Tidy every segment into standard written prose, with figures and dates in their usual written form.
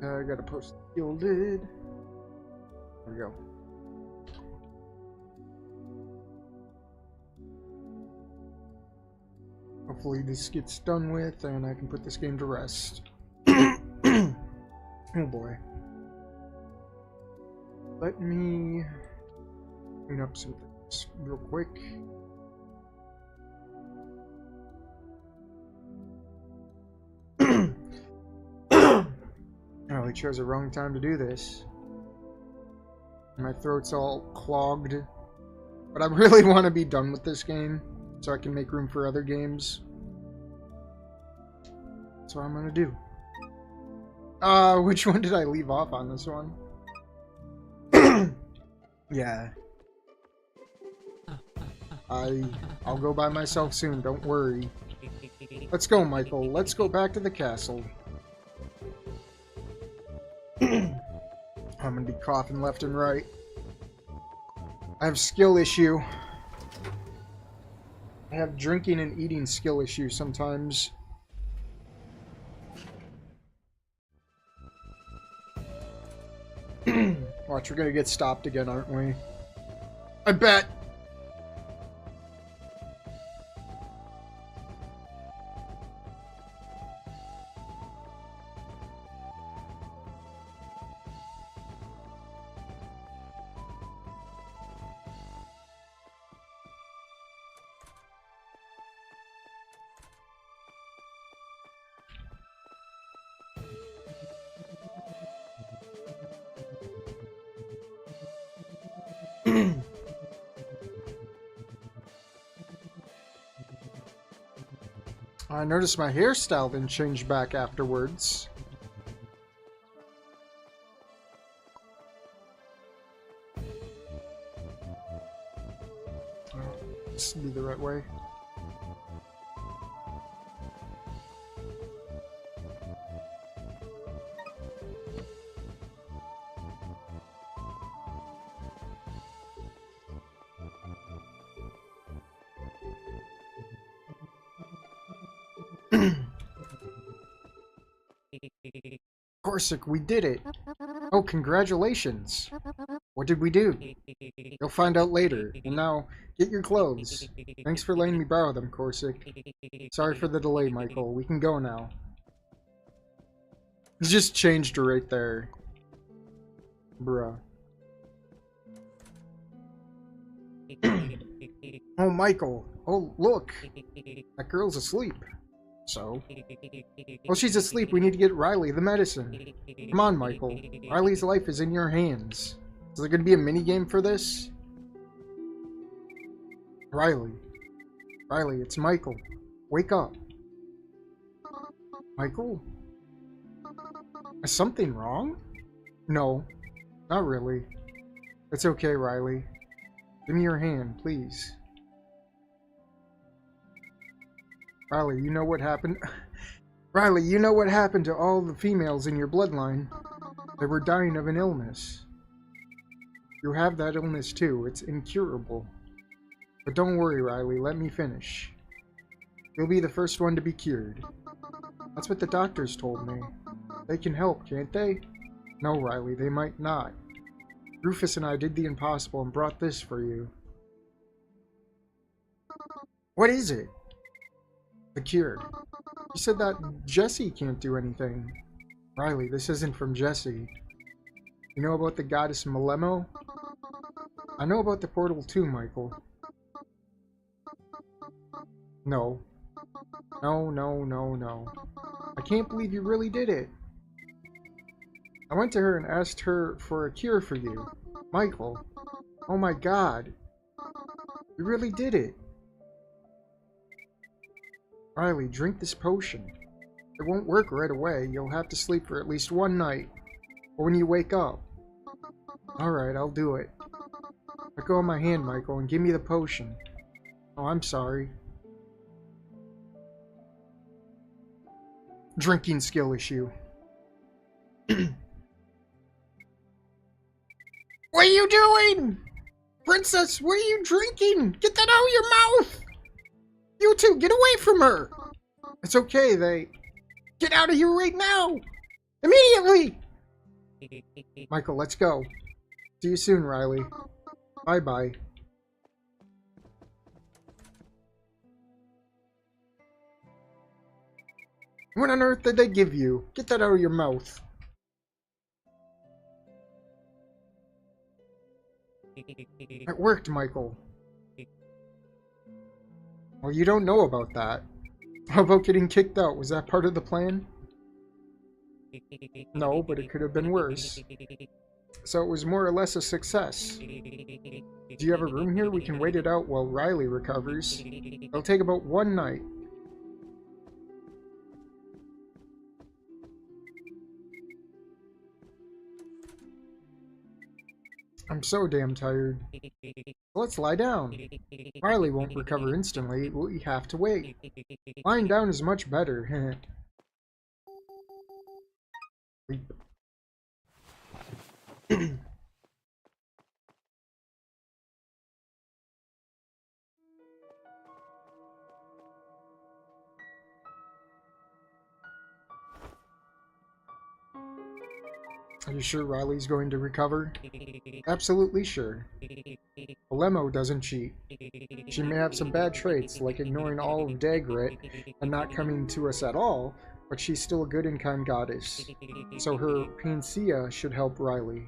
I gotta post gilded. There we go. Hopefully this gets done with and I can put this game to rest. Oh boy. Let me clean up some things real quick. Oh, I chose the wrong time to do this. My throat's all clogged. But I really want to be done with this game so I can make room for other games. That's what I'm gonna do. Which one did I leave off on this one? Yeah. I'll go by myself soon, don't worry. Let's go, Michael. Let's go back to the castle. I'm gonna be coughing left and right. I have skill issue. I have drinking and eating skill issue sometimes. Watch, we're gonna get stopped again, aren't we? I bet! I noticed my hairstyle didn't change back afterwards. Oh, this would be the right way. Corsic, we did it! Oh, congratulations! What did we do? You'll find out later. And now, get your clothes. Thanks for letting me borrow them, Corsic. Sorry for the delay, Michael. We can go now. It just changed right there. Bruh. Oh, Michael. Oh, look. That girl's asleep. So? Well, she's asleep. We need to get Riley the medicine. Come on, Michael. Riley's life is in your hands. Is there going to be a minigame for this? Riley. Riley, it's Michael. Wake up. Michael? Is something wrong? No. Not really. It's okay, Riley. Give me your hand, please. Riley, you know what happened? Riley, you know what happened to all the females in your bloodline? They were dying of an illness. You have that illness too. It's incurable. But don't worry, Riley. Let me finish. You'll be the first one to be cured. That's what the doctors told me. They can help, can't they? No, Riley, they might not. Rufus and I did the impossible and brought this for you. What is it? The cured. You said that Jesse can't do anything. Riley, this isn't from Jesse. You know about the goddess Malemo? I know about the portal too, Michael. No. No. I can't believe you really did it. I went to her and asked her for a cure for you. Michael. Oh my god. You really did it. Riley, drink this potion. It won't work right away. You'll have to sleep for at least one night. Or when you wake up. Alright, I'll do it. Let go of my hand, Michael, and give me the potion. Oh, I'm sorry. Drinking skill issue. What are you doing? Princess, what are you drinking? Get that out of your mouth! You two, get away from her! It's okay, they... Get out of here right now! Immediately! Michael, let's go. See you soon, Riley. Bye-bye. What on earth did they give you? Get that out of your mouth. It worked, Michael. Well, you don't know about that. How about getting kicked out? Was that part of the plan? No, but it could have been worse. So it was more or less a success. Do you have a room here? We can wait it out while Riley recovers. It'll take about one night. I'm so damn tired. Let's lie down. Riley won't recover instantly. We have to wait. Lying down is much better. Are you sure Riley's going to recover? Absolutely sure. Lemo doesn't cheat. She may have some bad traits, like ignoring all of Dagrit and not coming to us at all, but she's still a good and kind goddess. So her panacea should help Riley.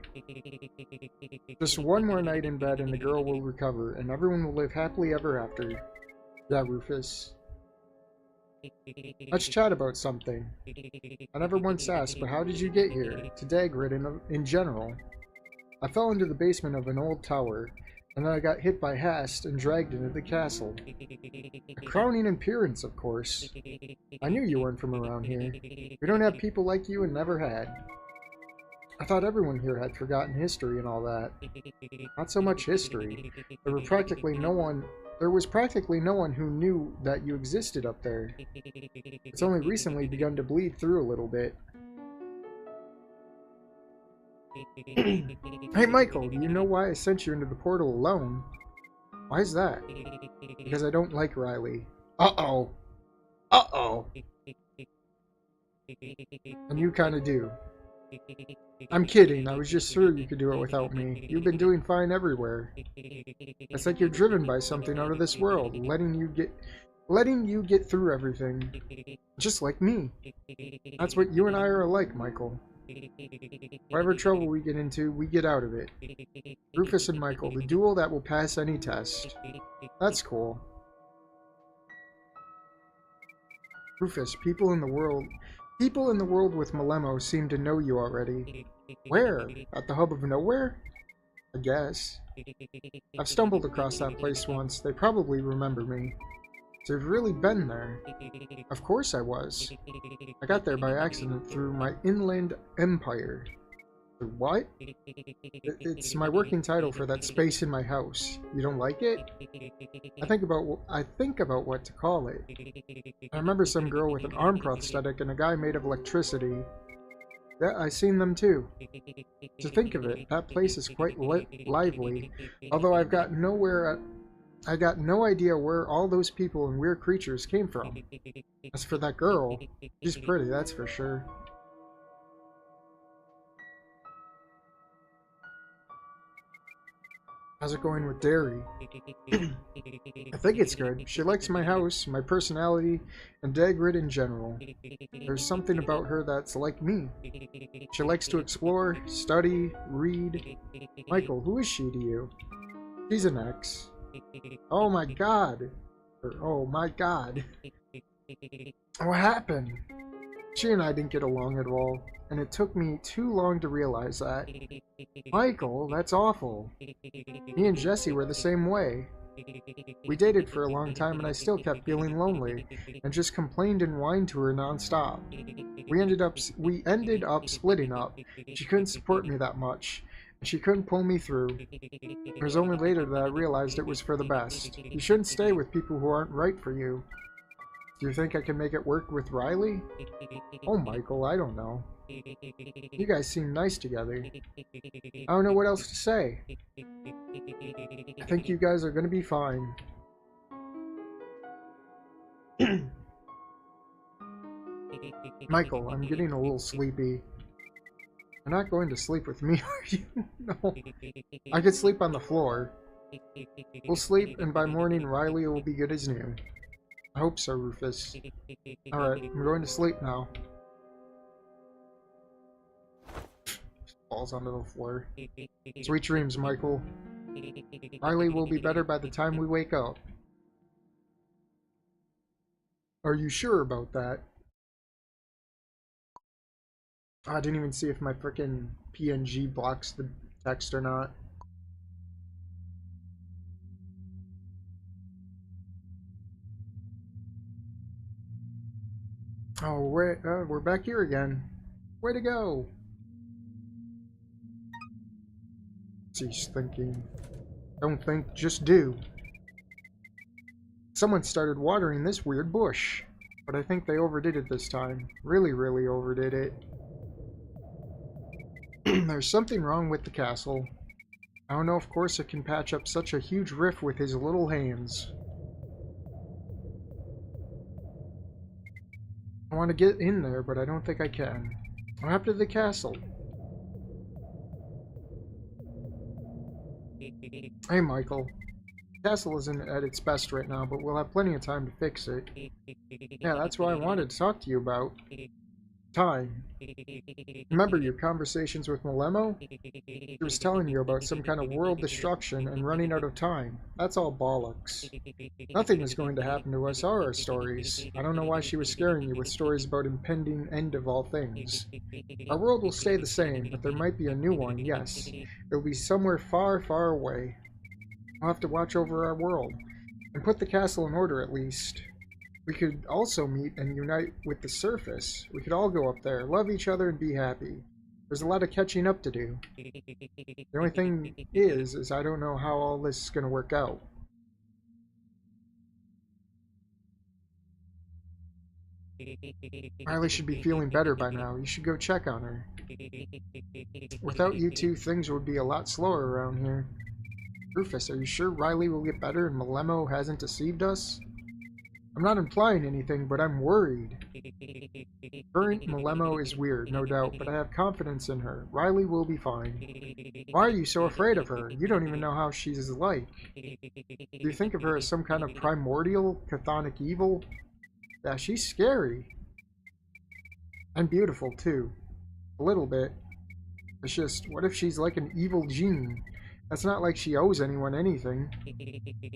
Just one more night in bed and the girl will recover, and everyone will live happily ever after. Yeah, Rufus. Let's chat about something. I never once asked, but how did you get here? To Dagrit in general. I fell into the basement of an old tower, and then I got hit by Hast and dragged into the castle. A crowning appearance, of course. I knew you weren't from around here. We don't have people like you and never had. I thought everyone here had forgotten history and all that. Not so much history. There was practically no one who knew that you existed up there. It's only recently begun to bleed through a little bit. Hey Michael, do you know why I sent you into the portal alone? Why is that? Because I don't like Riley. Uh-oh. Uh-oh. And you kinda do. I'm kidding, I was just sure you could do it without me. You've been doing fine everywhere. It's like you're driven by something out of this world, letting you get through everything. Just like me. That's what you and I are alike, Michael. Whatever trouble we get into, we get out of it. Rufus and Michael, the duo that will pass any test. That's cool. Rufus, people in the world with Malemo seem to know you already. Where? At the hub of nowhere? I guess. I've stumbled across that place once. They probably remember me. So you've really been there. Of course I was. I got there by accident through my inland empire. Through what? It's my working title for that space in my house. You don't like it? I think about what to call it. I remember some girl with an arm prosthetic and a guy made of electricity. Yeah, I seen them too. To think of it, that place is quite lively, although I got no idea where all those people and weird creatures came from. As for that girl, she's pretty, that's for sure. How's it going with Derry? I think it's good. She likes my house, my personality, and Dagrit in general. There's something about her that's like me. She likes to explore, study, read. Michael, who is she to you? She's an ex. Oh my god. Oh my god. What happened? She and I didn't get along at all, and it took me too long to realize that. Michael, that's awful. Me and Jesse were the same way. We dated for a long time and I still kept feeling lonely, and just complained and whined to her nonstop. We ended up splitting up. She couldn't support me that much, and she couldn't pull me through. It was only later that I realized it was for the best. You shouldn't stay with people who aren't right for you. Do you think I can make it work with Riley? Oh, Michael, I don't know. You guys seem nice together. I don't know what else to say. I think you guys are gonna be fine. Michael, I'm getting a little sleepy. You're not going to sleep with me, are you? No. I could sleep on the floor. We'll sleep, and by morning, Riley will be good as new. I hope so, Rufus. Alright, I'm going to sleep now. Falls onto the floor. Sweet dreams, Michael. Riley will be better by the time we wake up. Are you sure about that? I didn't even see if my frickin' PNG blocks the text or not. Oh, we're back here again. Way to go! She's thinking. Don't think, just do. Someone started watering this weird bush. But I think they overdid it this time. Really, really overdid it. There's something wrong with the castle. I don't know if Corsa can patch up such a huge rift with his little hands. I want to get in there, but I don't think I can. I'm after the castle. Hey, Michael. The castle isn't at its best right now, but we'll have plenty of time to fix it. Yeah, that's what I wanted to talk to you about. Time. Remember your conversations with Malemo? He was telling you about some kind of world destruction and running out of time. That's all bollocks. Nothing is going to happen to us or our stories. I don't know why she was scaring you with stories about impending end of all things. Our world will stay the same, but there might be a new one, yes. It'll be somewhere far, far away. We'll have to watch over our world, and put the castle in order at least. We could also meet and unite with the surface. We could all go up there, love each other, and be happy. There's a lot of catching up to do. The only thing is I don't know how all this is going to work out. Riley should be feeling better by now. You should go check on her. Without you two, things would be a lot slower around here. Rufus, are you sure Riley will get better and Malemo hasn't deceived us? I'm not implying anything, but I'm worried. Current Malemo is weird, no doubt, but I have confidence in her. Riley will be fine. Why are you so afraid of her? You don't even know how she's like. Do you think of her as some kind of primordial, chthonic evil? Yeah, she's scary. And beautiful, too. A little bit. It's just, what if she's like an evil genie? That's not like she owes anyone anything.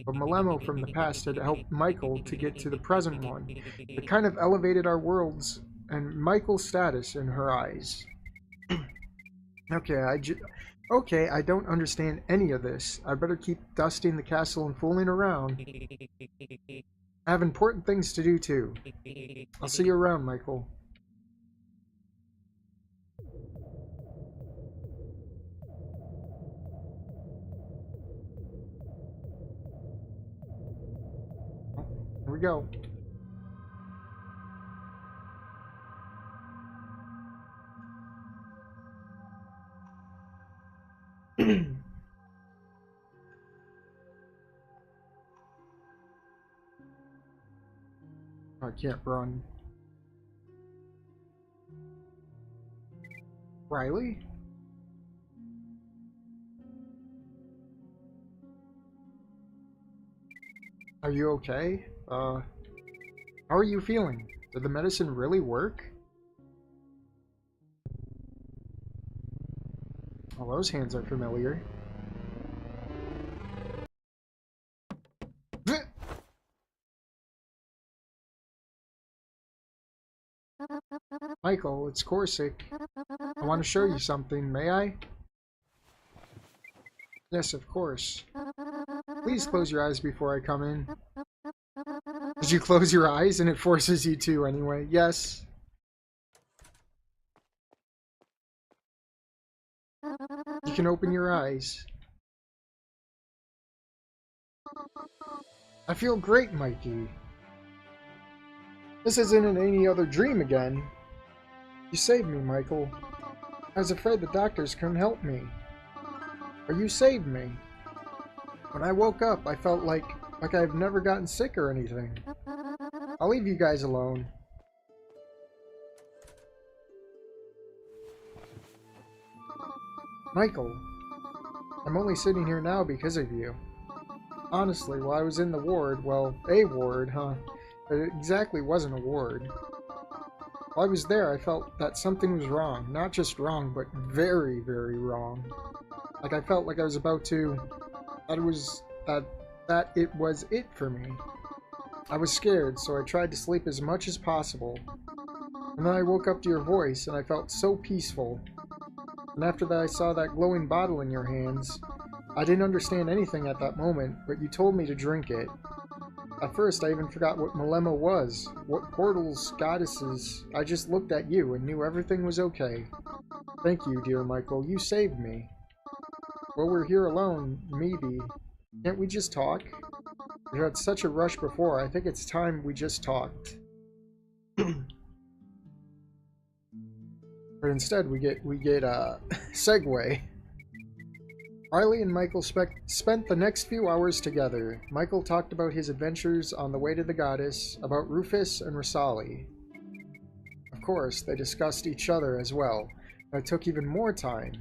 But Malemo from the past had helped Michael to get to the present one. It kind of elevated our worlds and Michael's status in her eyes. Okay, I don't understand any of this. I better keep dusting the castle and fooling around. I have important things to do too. I'll see you around, Michael. Here we go. I can't run. Riley? Are you okay? How are you feeling? Did the medicine really work? Well, those hands are familiar. Michael, it's Corsic. I want to show you something, may I? Yes, of course. Please close your eyes before I come in. Did you close your eyes and it forces you to anyway? Yes. You can open your eyes. I feel great, Mikey. This isn't any other dream again. You saved me, Michael. I was afraid the doctors couldn't help me. But you saved me. When I woke up, I felt like I've never gotten sick or anything. I'll leave you guys alone. Michael, I'm only sitting here now because of you. Honestly, while I was in the ward, well, a ward, huh? But it exactly wasn't a ward. While I was there, I felt that something was wrong. Not just wrong, but very, very wrong. Like I felt like I was about to... that it was it for me. I was scared, so I tried to sleep as much as possible. And then I woke up to your voice, and I felt so peaceful. And after that I saw that glowing bottle in your hands. I didn't understand anything at that moment, but you told me to drink it. At first I even forgot what Malema was, what portals, goddesses. I just looked at you and knew everything was okay. Thank you, dear Michael, you saved me. Well, we're here alone, maybe. Can't we just talk? We had such a rush before, I think it's time we just talked. But instead we get a segue. Riley and Michael spent the next few hours together. Michael talked about his adventures on the way to the goddess, about Rufus and Rosali. Of course, they discussed each other as well, and it took even more time.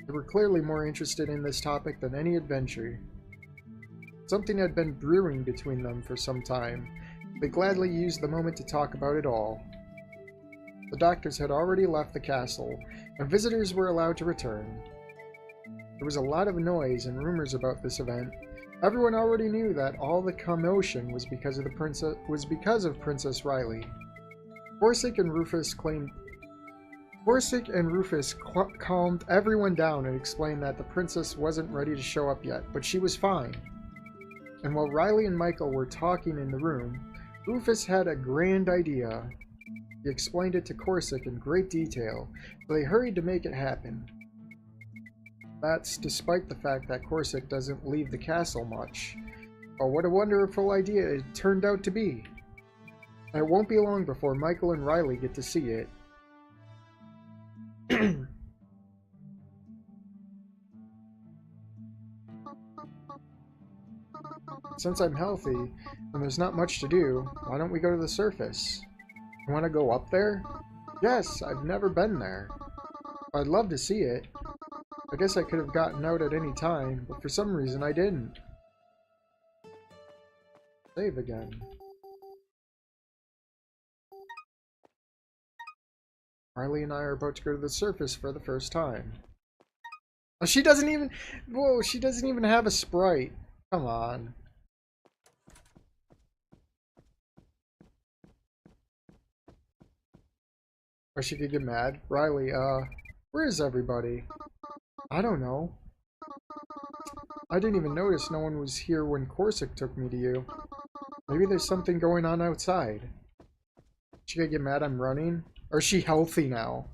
They were clearly more interested in this topic than any adventure. Something had been brewing between them for some time. They gladly used the moment to talk about it all. The doctors had already left the castle, and visitors were allowed to return. There was a lot of noise and rumors about this event. Everyone already knew that all the commotion was because of Princess Riley. Corsic and Rufus calmed everyone down and explained that the princess wasn't ready to show up yet, but she was fine. And while Riley and Michael were talking in the room, Rufus had a grand idea. He explained it to Corsic in great detail, so they hurried to make it happen. That's despite the fact that Corsic doesn't leave the castle much. Oh, what a wonderful idea it turned out to be! And it won't be long before Michael and Riley get to see it. Since I'm healthy, and there's not much to do, why don't we go to the surface? You want to go up there? Yes, I've never been there. I'd love to see it. I guess I could have gotten out at any time, but for some reason I didn't. Save again. Riley and I are about to go to the surface for the first time. Oh, she doesn't even... Whoa, she doesn't even have a sprite. Come on. Or she could get mad. Riley, where is everybody? I don't know. I didn't even notice no one was here when Corsic took me to you. Maybe there's something going on outside. She could get mad I'm running? Or is she healthy now?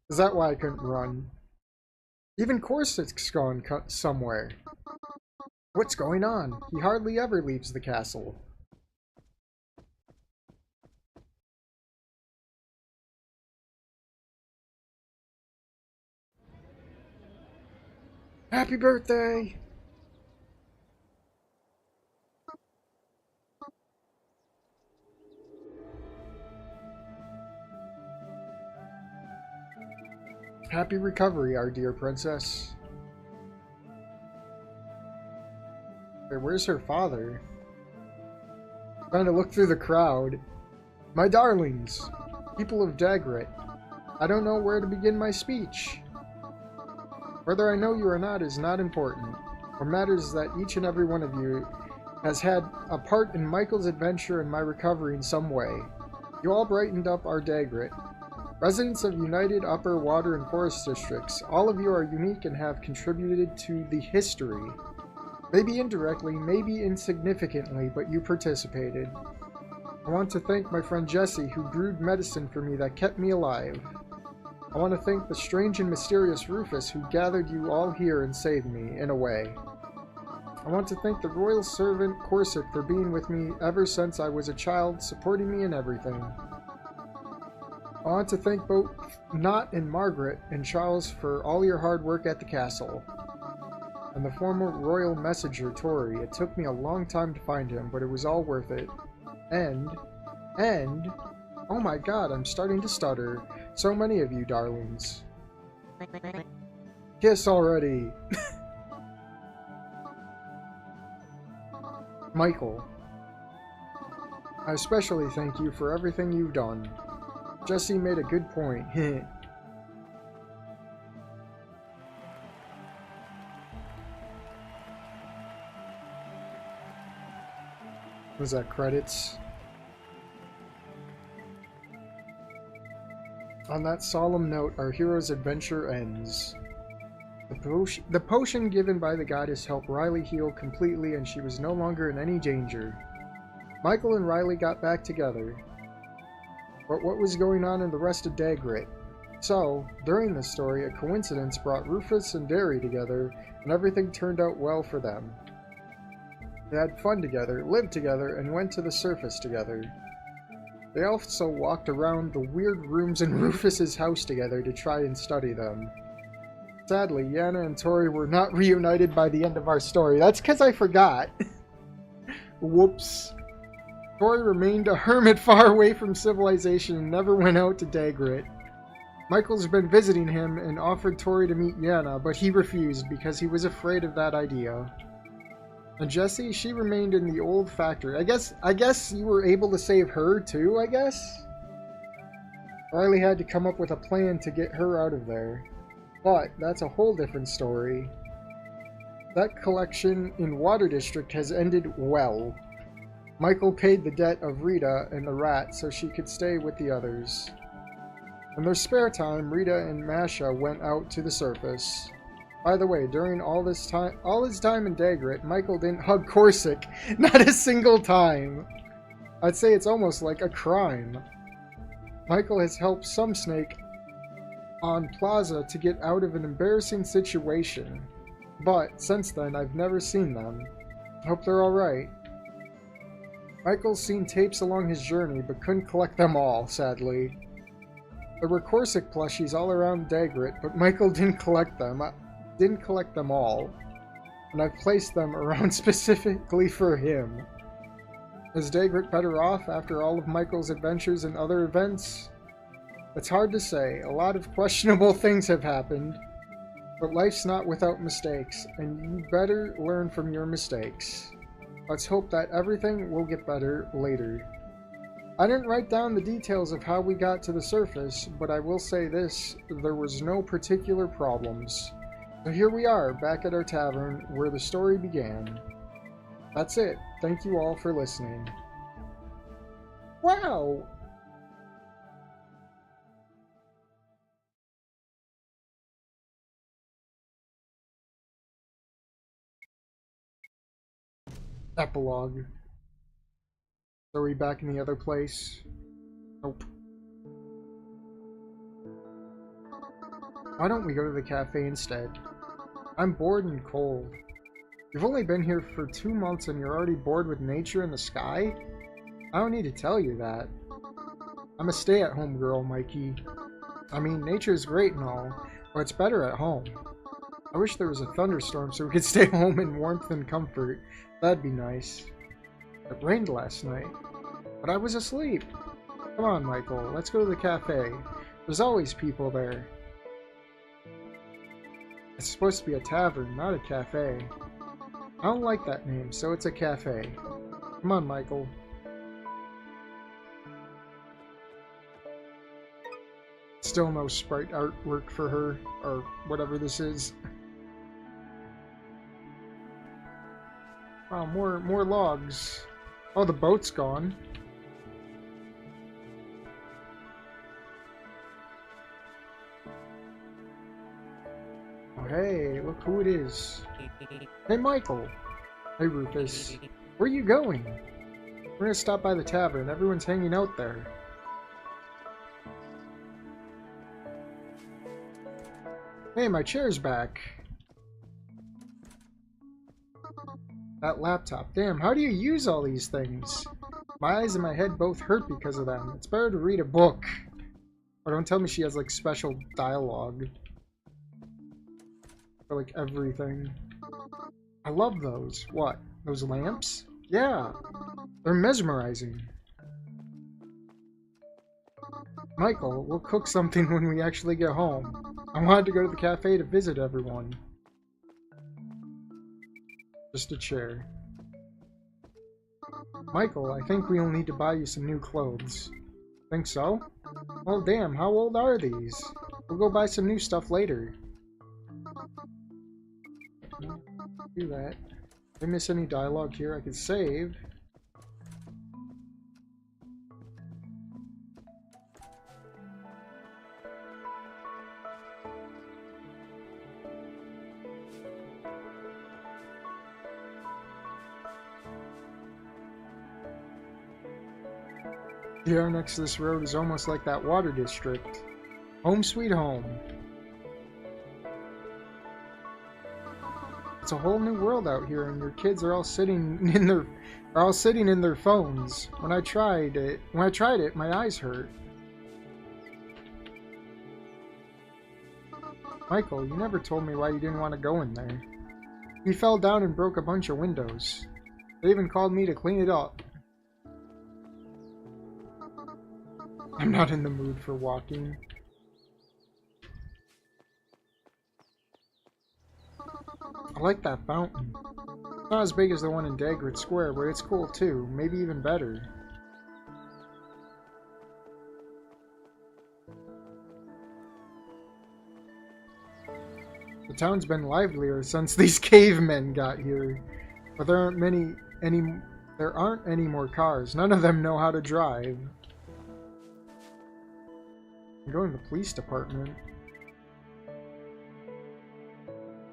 Is that why I couldn't run? Even Corsic's gone somewhere. What's going on? He hardly ever leaves the castle. Happy birthday! Happy recovery, our dear princess. Wait, where's her father? Trying to look through the crowd. My darlings, people of Dagret, I don't know where to begin my speech. Whether I know you or not is not important. What matters is that each and every one of you has had a part in Michael's adventure and my recovery in some way. You all brightened up our Dagret. Residents of United Upper Water and Forest Districts, all of you are unique and have contributed to the history. Maybe indirectly, maybe insignificantly, but you participated. I want to thank my friend Jesse, who brewed medicine for me that kept me alive. I want to thank the strange and mysterious Rufus, who gathered you all here and saved me, in a way. I want to thank the royal servant Corsic for being with me ever since I was a child, supporting me in everything. I want to thank both Knot and Margaret and Charles for all your hard work at the castle. And the former royal messenger, Tori. It took me a long time to find him, but it was all worth it. And, oh my god, I'm starting to stutter. So many of you, darlings. Kiss already! Michael, I especially thank you for everything you've done. Jesse made a good point. Was that credits? On that solemn note, our hero's adventure ends. The potion given by the goddess helped Riley heal completely, and she was no longer in any danger. Michael and Riley got back together. But what was going on in the rest of Dagrit? So, during this story, a coincidence brought Rufus and Derry together, and everything turned out well for them. They had fun together, lived together, and went to the surface together. They also walked around the weird rooms in Rufus's house together to try and study them. Sadly, Yana and Tori were not reunited by the end of our story. That's because I forgot. Whoops. Tori remained a hermit far away from civilization and never went out to Dagrit. Michael's been visiting him and offered Tori to meet Yana, but he refused because he was afraid of that idea. And Jessie, she remained in the old factory. I guess you were able to save her too, I guess? Riley had to come up with a plan to get her out of there. But that's a whole different story. That collection in Water District has ended well. Michael paid the debt of Rita and the rat so she could stay with the others. In their spare time, Rita and Masha went out to the surface. By the way, during all his time in Dagrit, Michael didn't hug Corsic, not a single time. I'd say it's almost like a crime. Michael has helped some snake on Plaza to get out of an embarrassing situation, but since then I've never seen them. Hope they're alright. Michael's seen tapes along his journey, but couldn't collect them all, sadly. There were Corsic plushies all around Dagrit, but Michael didn't collect them. Didn't collect them all, and I've placed them around specifically for him. Is Dagrit better off after all of Michael's adventures and other events? It's hard to say. A lot of questionable things have happened, but life's not without mistakes, and you better learn from your mistakes. Let's hope that everything will get better later. I didn't write down the details of how we got to the surface, but I will say this, there was no particular problems. So here we are, back at our tavern, where the story began. That's it. Thank you all for listening. Wow! Epilogue. Are we back in the other place? Nope. Why don't we go to the cafe instead? I'm bored and cold. You've only been here for 2 months and you're already bored with nature and the sky? I don't need to tell you that. I'm a stay-at-home girl, Mikey. I mean, nature's great and all, but it's better at home. I wish there was a thunderstorm so we could stay home in warmth and comfort. That'd be nice. It rained last night, but I was asleep. Come on, Michael, let's go to the cafe. There's always people there. It's supposed to be a tavern, not a cafe. I don't like that name, so it's a cafe. Come on, Michael. Still no sprite artwork for her, or whatever this is. Wow, more logs. Oh, the boat's gone. Oh, hey, look who it is. Hey, Michael. Hey, Rufus. Where are you going? We're gonna stop by the tavern. Everyone's hanging out there. Hey, my chair's back. That laptop. Damn, how do you use all these things? My eyes and my head both hurt because of them. It's better to read a book. Or don't tell me she has, like, special dialogue. For, like, everything. I love those. What? Those lamps? Yeah. They're mesmerizing. Michael, we'll cook something when we actually get home. I wanted to go to the cafe to visit everyone. Just a chair. Michael, I think we'll need to buy you some new clothes. Think so? Well, damn, how old are these? We'll go buy some new stuff later. Do that. Did I miss any dialogue here I could save? The air next to this road is almost like that water district. Home sweet home. It's a whole new world out here, and your kids are all sitting in their phones. When I tried it, my eyes hurt. Michael, you never told me why you didn't want to go in there. You fell down and broke a bunch of windows. They even called me to clean it up. I'm not in the mood for walking. I like that fountain. It's not as big as the one in Dagwood Square, but it's cool too. Maybe even better. The town's been livelier since these cavemen got here. But there aren't any more cars. None of them know how to drive. I'm going to the police department.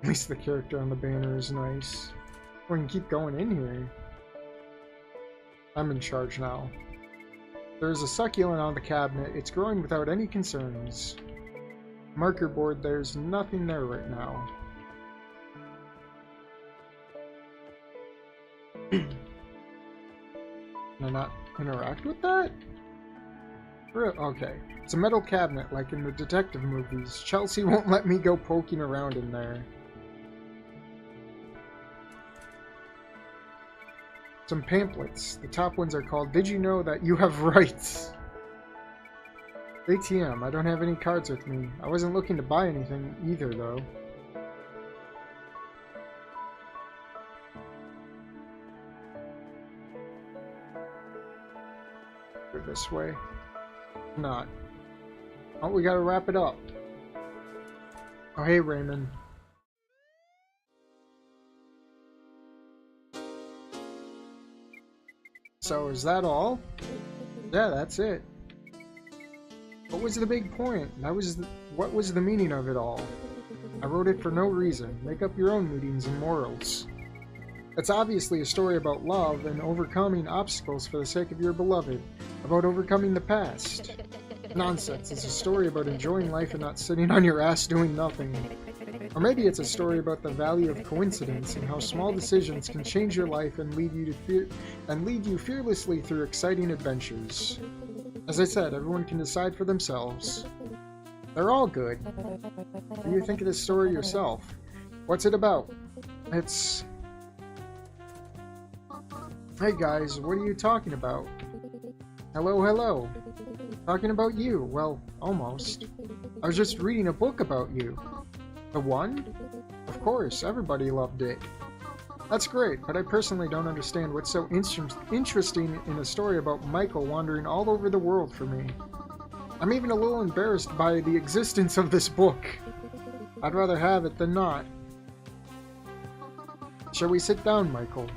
At least the character on the banner is nice. We can keep going in here. I'm in charge now. There's a succulent on the cabinet. It's growing without any concerns. Marker board, there's nothing there right now. Can I not interact with that? Okay. It's a metal cabinet like in the detective movies. Chelsea won't let me go poking around in there. Some pamphlets. The top ones are called "Did You Know That You Have Rights?" ATM. I don't have any cards with me. I wasn't looking to buy anything either, though. Go this way. Not. Oh, we gotta wrap it up. Oh, hey, Raymond. So, is that all? Yeah, that's it. What was the big point? What was the meaning of it all? I wrote it for no reason. Make up your own meanings and morals. It's obviously a story about love and overcoming obstacles for the sake of your beloved. About overcoming the past. Nonsense. It's a story about enjoying life and not sitting on your ass doing nothing. Or maybe it's a story about the value of coincidence and how small decisions can change your life and lead you fearlessly through exciting adventures. As I said, everyone can decide for themselves. They're all good. What do you think of this story yourself? What's it about? It's... Hey guys, what are you talking about? Hello, hello. Talking about you. Well, almost. I was just reading a book about you. The one? Of course, everybody loved it. That's great, but I personally don't understand what's so interesting in a story about Michael wandering all over the world for me. I'm even a little embarrassed by the existence of this book. I'd rather have it than not. Shall we sit down, Michael?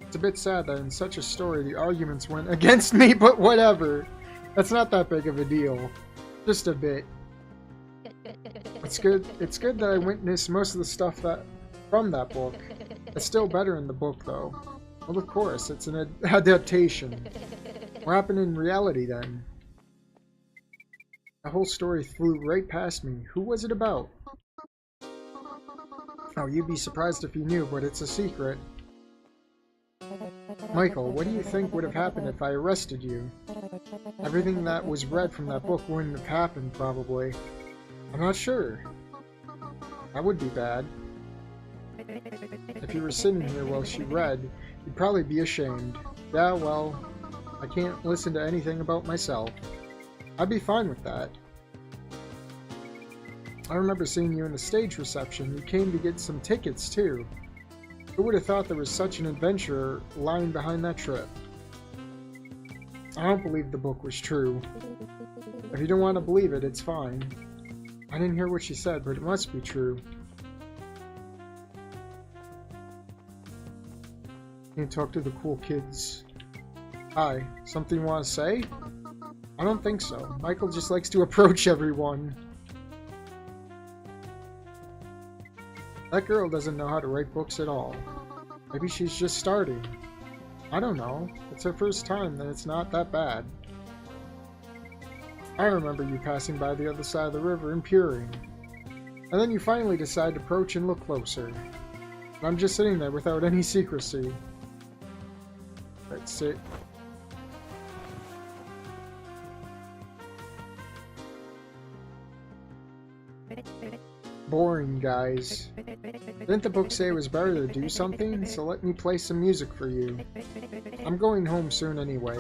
It's a bit sad that in such a story the arguments went against me, but whatever. That's not that big of a deal. Just a bit. It's good that I witnessed most of the stuff from that book. It's still better in the book, though. Well, of course, it's an adaptation. What happened in reality, then? The whole story flew right past me. Who was it about? Oh, you'd be surprised if you knew, but it's a secret. Michael, what do you think would have happened if I arrested you? Everything that was read from that book wouldn't have happened, probably. I'm not sure. That would be bad. If you were sitting here while she read, you'd probably be ashamed. Yeah, well, I I can't listen to anything about myself. I'd be fine with that. I remember seeing you in the stage reception. You came to get some tickets, too. Who would have thought there was such an adventure lying behind that trip? I don't believe the book was true. If you don't want to believe it, it's fine. I didn't hear what she said, but it must be true. Can't talk to the cool kids. Hi, something you want to say? I don't think so. Michael just likes to approach everyone. That girl doesn't know how to write books at all. Maybe she's just starting. I don't know. It's her first time, then it's not that bad. I remember you passing by the other side of the river and peering. And then you finally decide to approach and look closer. And I'm just sitting there without any secrecy. That's it. Boring, guys. Didn't the book say it was better to do something? So let me play some music for you. I'm going home soon anyway.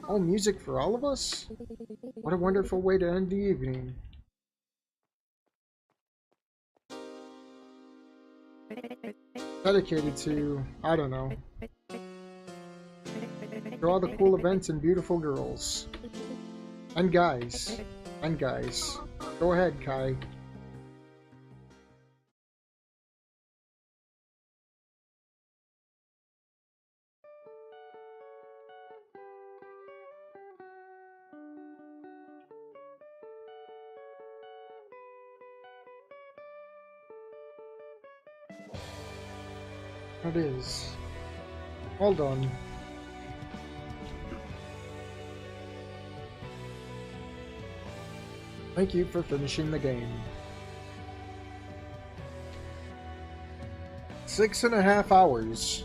Oh, music for all of us? What a wonderful way to end the evening. Dedicated to, I don't know, to all the cool events and beautiful girls. And guys. And guys. Go ahead, Kai. It is. Hold on. Thank you for finishing the game. 6.5 hours.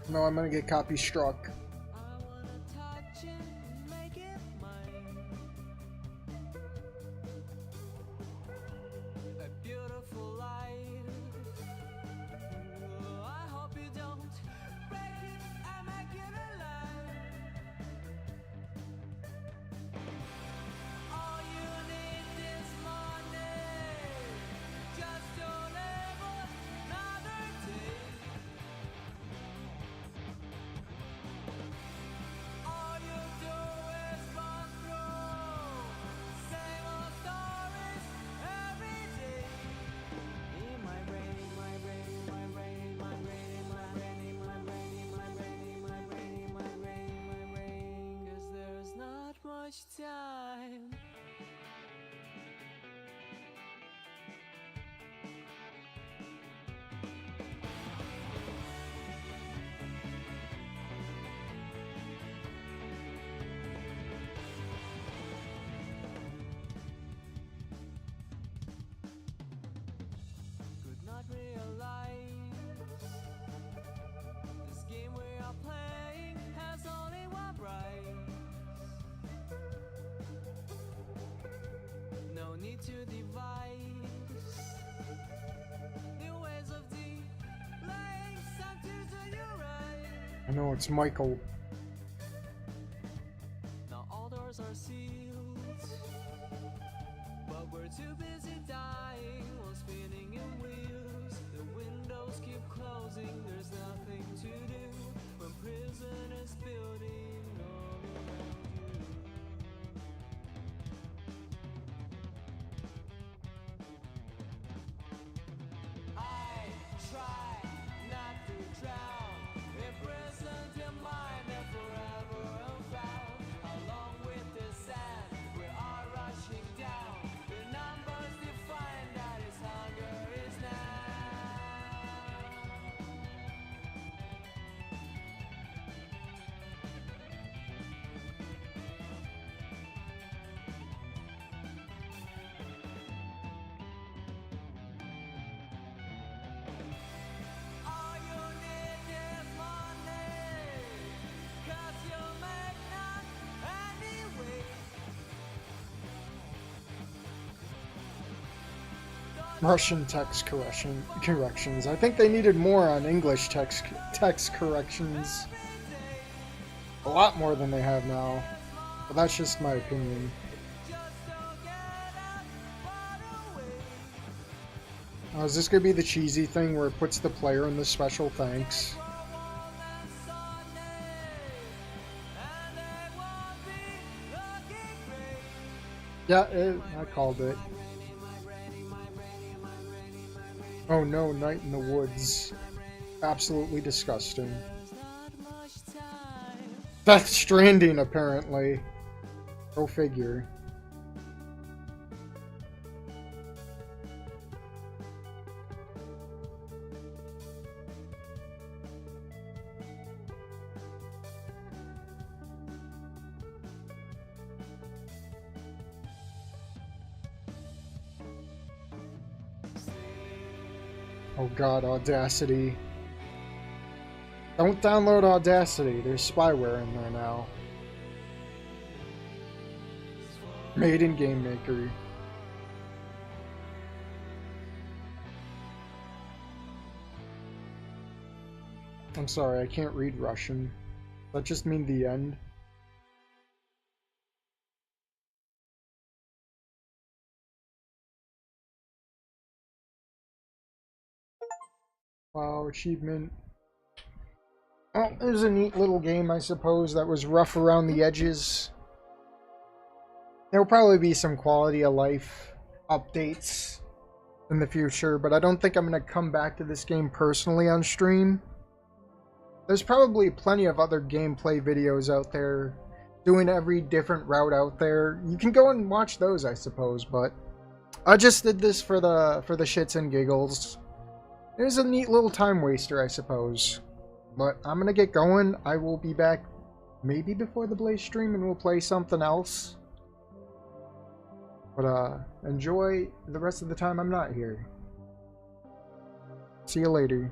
No, I'm gonna get copy struck. Time. Could not realize this game we are playing has only one prize. No need to devise new ways of delaying something to your right. I know it's Michael. Now all doors are sealed, but we're too busy dying while spinning in wheels. The windows keep closing, there's nothing to do when prison is building all around you. I try not to drown, imprisoned in mind and forever unfound. Along with the sand, we are rushing down. The numbers define that his hunger is now. All you need is money. Russian corrections. I think they needed more on English text corrections. A lot more than they have now. But that's just my opinion. Is this going to be the cheesy thing where it puts the player in the special thanks? Yeah, I called it. Oh no, Night in the Woods. Absolutely disgusting. Death Stranding, apparently. Go figure. Oh god, Audacity. Don't download Audacity, there's spyware in there now. Made in Game Maker. I'm sorry, I can't read Russian. Does that just mean the end? Wow, achievement. Well, it was a neat little game, I suppose, that was rough around the edges. There'll probably be some quality of life updates in the future, but I don't think I'm going to come back to this game personally on stream. There's probably plenty of other gameplay videos out there doing every different route out there. You can go and watch those, I suppose, but I just did this for the shits and giggles. It was a neat little time waster, I suppose. But I'm gonna get going. I will be back maybe before the Blaze stream and we'll play something else. But enjoy the rest of the time I'm not here. See you later.